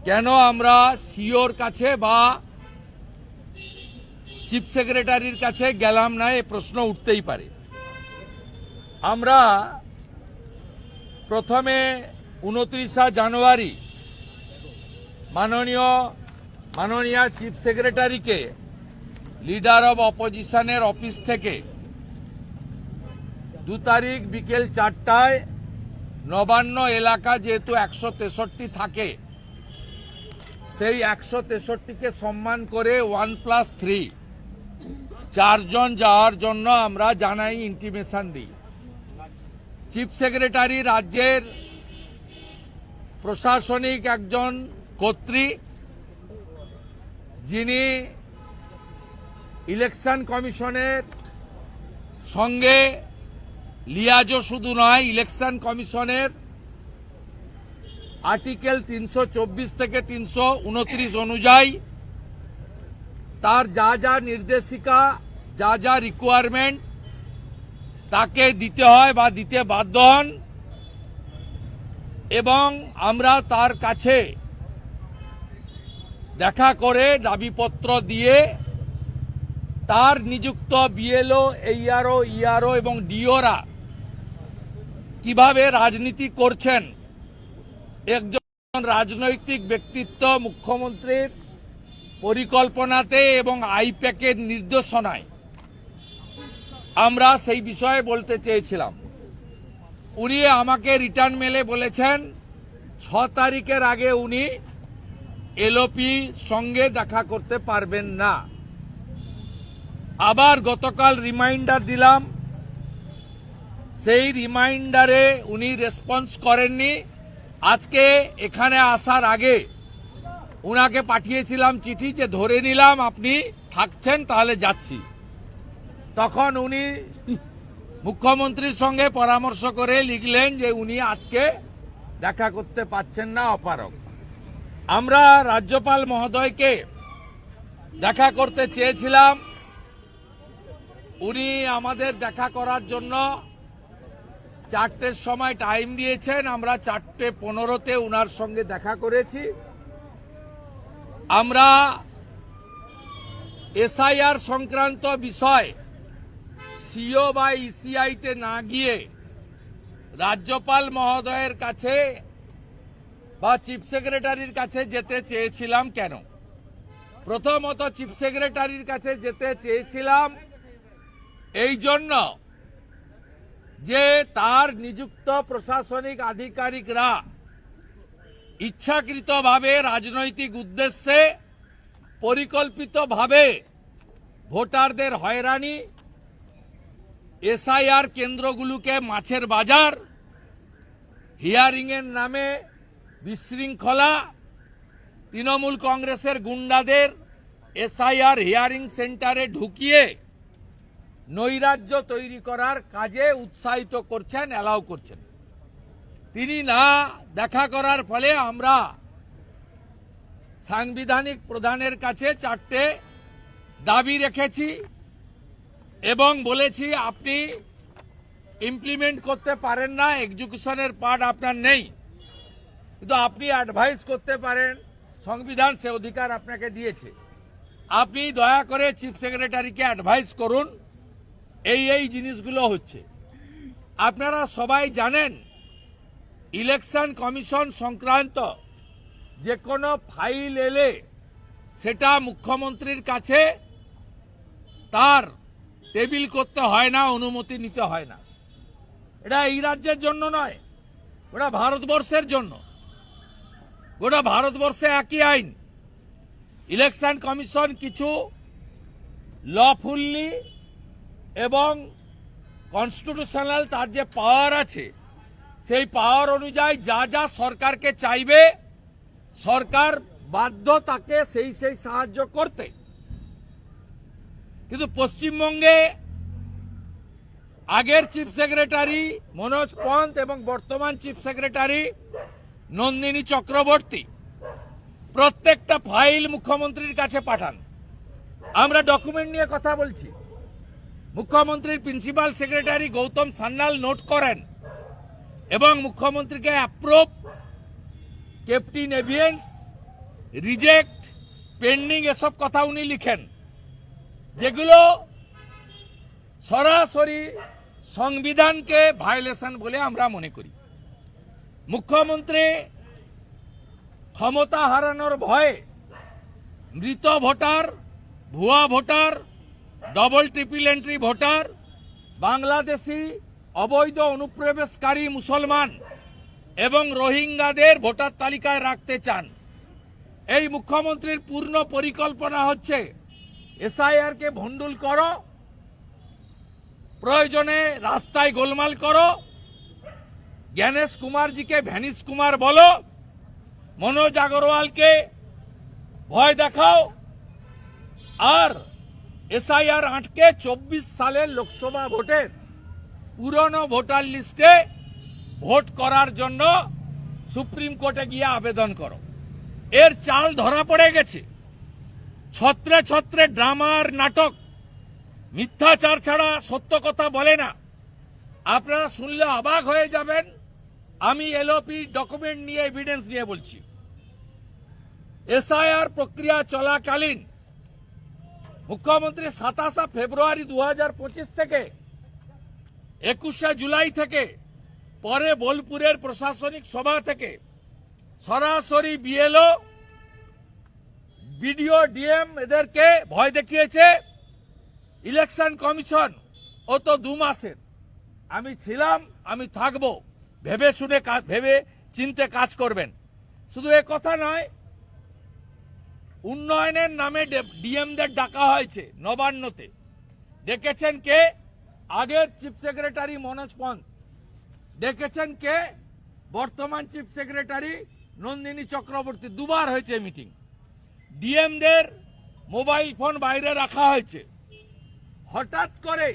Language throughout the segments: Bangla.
কেন আমরা সিওর কাছে বা চিফ সেক্রেটারির কাছে গেলাম না, এ প্রশ্ন উঠতেই পারে। আমরা প্রথমে 29 জানুয়ারি মাননীয় চিফ সেক্রেটারিকে লিডার অব অপোজিশনের অফিস থেকে 2 তারিখ বিকেল 4টায় নবান্ন এলাকা যেহেতু 163 থাকে, সেই 163কে সম্মান করে 1+3 4 জন যাওয়ার জন্য আমরা জানাই, ইন্টিমেশন দিই। চিফ সেক্রেটারি রাজ্যের প্রশাসনিক একজন কর্ত্রী, যিনি ইলেকশন কমিশনের সঙ্গে লিয়াজও শুধু নয়, ইলেকশন কমিশনের আর্টিকেল 324 থেকে 329 অনুযায়ী তার যা যা নির্দেশিকা, যা যা রিকোয়ারমেন্ট তাকে দিতে হয় বা দিতে বাধ্য হন, এবং আমরা তার কাছে দেখা করে দাবিপত্র দিয়ে তার নিযুক্ত বিএলও, এইআরও, ইআরও এবং ডিওরা কিভাবে রাজনীতি করছেন, একজন রাজনৈতিক ব্যক্তিত্ব মুখ্যমন্ত্রীর পরিকল্পনাতে এবং আইপ্যাকের নির্দেশনায়, আমরা সেই বিষয়ে বলতে চেয়েছিলাম। উনি আমাকে রিটার্ন মেলে বলেছেন 6 তারিখের আগে উনি এলওপি সঙ্গে দেখা করতে পারবেন না। আবার গতকাল রিমাইন্ডার দিলাম, সেই রিমাইন্ডারে উনি রেসপন্স করেননি। আজকে এখানে আসার আগে উনাকে পাঠিয়েছিলাম চিঠি যে ধরে নিলাম আপনি থাকছেন, তাহলে যাচ্ছি। তখন উনি মুখ্যমন্ত্রীর সঙ্গে পরামর্শ করে লিখলেন যে উনি আজকে দেখা করতে পাচ্ছেন না, অপারগ। আমরা রাজ্যপাল মহোদয়কে দেখা করতে চেয়েছিলাম, উনি আমাদের দেখা করার জন্য 4টের সময় টাইম দিয়েছেন। আমরা 4:15-তে উনার সঙ্গে দেখা করেছি। আমরা এসআইআর সংক্রান্ত বিষয় সিও বা ইসিআইতে না গিয়ে রাজ্যপাল মহোদয়ের কাছে বা চিফ সেক্রেটারির কাছে যেতে চেয়েছিলাম। কেন? প্রথমত চিফ সেক্রেটারির কাছে যেতে চেয়েছিলাম এই জন্য যে তার নিযুক্ত প্রশাসনিক আধিকারিকরা ইচ্ছাকৃতভাবে রাজনৈতিক উদ্দেশ্যে পরিকল্পিতভাবে ভোটারদের হয়রানি, এসআইআর কেন্দ্রগুলোকে মাছের বাজার, হিয়ারিংয়ের নামে বিশৃঙ্খলা, তৃণমূল কংগ্রেসের গুন্ডাদের এসআইআর হিয়ারিং সেন্টারে ঢুকিয়ে নৈরাজ্য তৈরি করার কাজে উৎসাহিত করছেন, অ্যালাউ করছেন। তিনি না দেখা করার ফলে আমরা সাংবিধানিক প্রধানের কাছে 4টে দাবি রেখেছি এবং বলেছি আপনি ইমপ্লিমেন্ট করতে পারেন না, এক্সিকিউশনের পার্ট আপনার নেই, কিন্তু আপনি অ্যাডভাইস করতে পারেন, সংবিধান সে অধিকার আপনাকে দিয়েছে। আপনি দয়া করে চিফ সেক্রেটারিকে অ্যাডভাইস করুন এই জিনিসগুলো হচ্ছে। আপনারা সবাই জানেন ইলেকশন কমিশন সংক্রান্ত যে কোনো ফাইল এলে সেটা মুখ্যমন্ত্রীর কাছে তার টেবিল করতে হয় না, অনুমতি নিতে হয় না। এটা এই রাজ্যের জন্য নয়, ওটা ভারতবর্ষের জন্য। গোটা ভারতবর্ষে একই আইন। ইলেকশন কমিশন কিছু লফুল্লি এবং কনস্টিটিউশনাল তার যে পাওয়ার আছে, সেই পাওয়ার অনুযায়ী যা যা সরকারকে চাইবে সরকার বাধ্য তাকে সেই সাহায্য করতে। কিন্তু পশ্চিমবঙ্গে আগের চিফ সেক্রেটারি মনোজ পন্ত এবং বর্তমান চিফ সেক্রেটারি নন্দিনী চক্রবর্তী প্রত্যেকটা ফাইল মুখ্যমন্ত্রীর কাছে পাঠান। আমরা ডকুমেন্ট নিয়ে কথা বলছি। মুখ্যমন্ত্রীর principal secretary Gautam Sanyal note করেন এবং মুখ্যমন্ত্রীকে অ্যাপ্রুভ, ক্যাপ্টেন এভিয়েন্স রিজেক্ট, পেন্ডিং এসব কথা উনি লিখেন, যেগুলো সরাসরি সংবিধানকে ভায়োলেশন বলে আমরা মনে করি। মুখ্যমন্ত্রী ক্ষমতা হারানোর ভয়ে মৃত ভোটার, ভুয়া voter, double triple entry voter, Bangladeshi অবৈধ অনুপ্রবেশকারী মুসলমান এবং রোহিঙ্গাদের ভোটার তালিকায় রাখতে চান। এই মুখ্যমন্ত্রীর পূর্ণ পরিকল্পনা হচ্ছে এসআইআর কে ভণ্ডুল করো, প্রয়োজনে রাস্তায় গোলমাল করো, জ্ঞানেশ কুমারজিকে ভ্যানিশ কুমার বলো, মনোজ আগরওয়ালকে ভয় দেখাও, আর এসআইআর আটকে 24 সালের লোকসভা ভোটের পুরনো ভোটার লিস্টে ভোট করার জন্য সুপ্রিম কোর্টে গিয়ে আবেদন করো। এর চাল ধরা পড়ে গেছে। ছত্রে ছত্রে ড্রামার নাটক, মিথ্যাচার ছাড়া সত্য কথা বলে না। আপনারা শুনলে অবাক হয়ে যাবেন। আমি এলওপি ডকুমেন্ট নিয়ে, এভিডেন্স নিয়ে বলছি। এসআইআর প্রক্রিয়া চলাকালীন মুখ্যমন্ত্রী 27 ফেব্রুয়ারি 2025 থেকে 21 জুলাই থেকে পরে বোলপুরের প্রশাসনিক সভা থেকে সরাসরি বিএলও, বিডিও, ডিএম এদেরকে ভয় দেখিয়েছে। ইলেকশন কমিশন ও তো 2 মাসের, আমি ছিলাম, আমি থাকবো, ভেবে শুনে ভেবে চিনতে কাজ করবেন। শুধু এ কথা নয়, উন্নয়নের নামে ডিএমদের ডাকা হয়েছে নবান্নতে। দেখেছেন কে? আগের চিফ সেক্রেটারি মনোজ পন্থ। দেখেছেন কে? বর্তমান চিফ সেক্রেটারি নন্দিনী চক্রবর্তী। 2 বার হয়েছে মিটিং। ডিএমদের মোবাইল ফোন বাইরে রাখা হয়েছে। হঠাৎ করে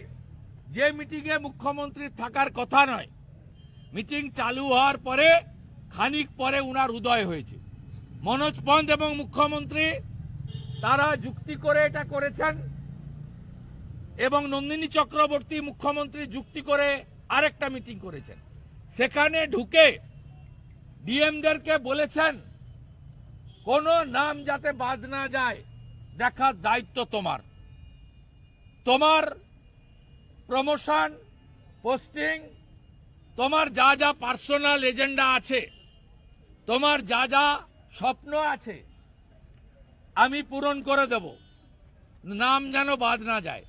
যে মিটিংয়ে মুখ্যমন্ত্রীর থাকার কথা নয়, মিটিং চালু হওয়ার পরে খানিক পরে উনার উদয় হয়েছে। মনোজ পন্থ এবং মুখ্যমন্ত্রী তারা যুক্তি করে এটা করেছেন, এবং নন্দিনী চক্রবর্তী মুখ্যমন্ত্রী যুক্তি করে আরেকটা মিটিং করেছেন। সেখানে ঢুকে ডিএমদেরকে বলেছেন কোনো নাম যাতে বাদ না যায় দেখার দায়িত্ব তোমার। তোমার প্রমোশন, পোস্টিং, তোমার যা যা পার্সোনাল এজেন্ডা আছে, তোমার যা যা স্বপ্ন আছে, আমি পূরণ করে দেব, নাম যেন বাদ না যায়।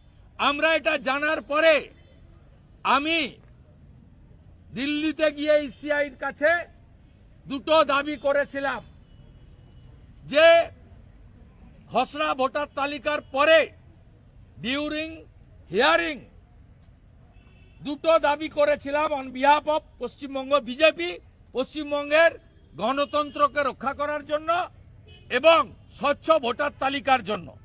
আমরা এটা জানার পরে আমি দিল্লিতে গিয়ে ইসিআইর কাছে 2টো দাবি করেছিলাম যে খসড়া ভোটার তালিকার পরে ডিউরিং হিয়ারিং 2টো দাবি করেছিলাম on behalf of Paschimbanga BJP, পশ্চিমবঙ্গের গণতন্ত্রকে রক্ষা করার জন্য এবং স্বচ্ছ ভোটার তালিকার জন্য।